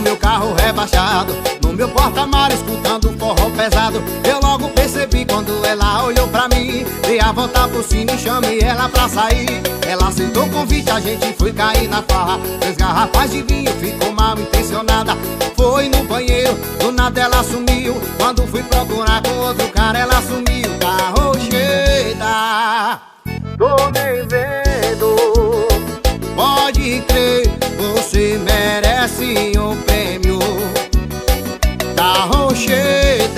meu carro rebaixado, no meu porta-malas escutando forró pesado. Eu logo percebi quando ela olhou pra mim, dei a volta por cima e chamei ela pra sair. Ela aceitou o convite, a gente foi cair na farra. 3 garrafas de vinho, ficou mal intencionada. Foi no banheiro, do nada ela sumiu. Quando fui procurar com outro cara, ela sumiu. Carro cheia, tô nem vendo. Pode crer, você merece um prêmio. Carro cheia,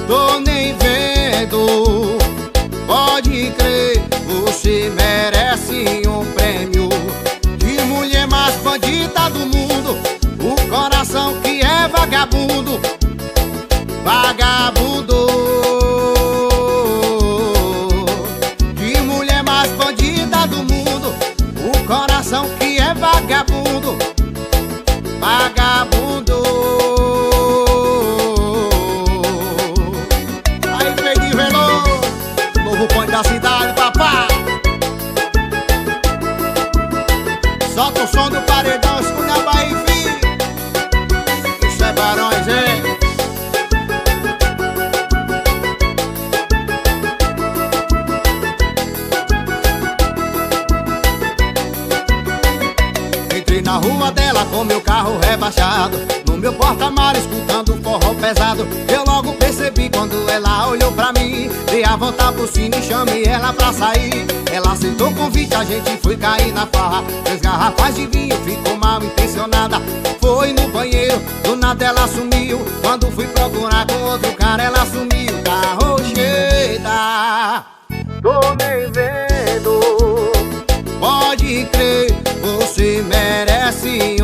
tô nem vendo. Pode crer, você merece um prêmio. De mulher mais bandida do mundo, o coração que é vagabundo. Vagabundo. De mulher mais bandida do mundo, o coração que é vagabundo. Vagabundo. Aí, Pedro Veloso, novo ponto da cidade, papá. Solta o som do paredão, escuta a Bahia, filho. Isso é Barões, hein? Entrei na rua dela com meu carro rebaixado, no meu porta-malas escutando forró pesado. Eu logo percebi quando ela olhou pra mim, dei a volta por cima e chamei ela pra sair. Ela aceitou o convite, a gente foi cair na farra. 3 garrafas de vinho, ficou mal intencionada. Foi no banheiro, do nada ela sumiu. Quando fui procurar com outro cara, ela sumiu. Carro cheia, tô nem vendo. Pode crer, você merece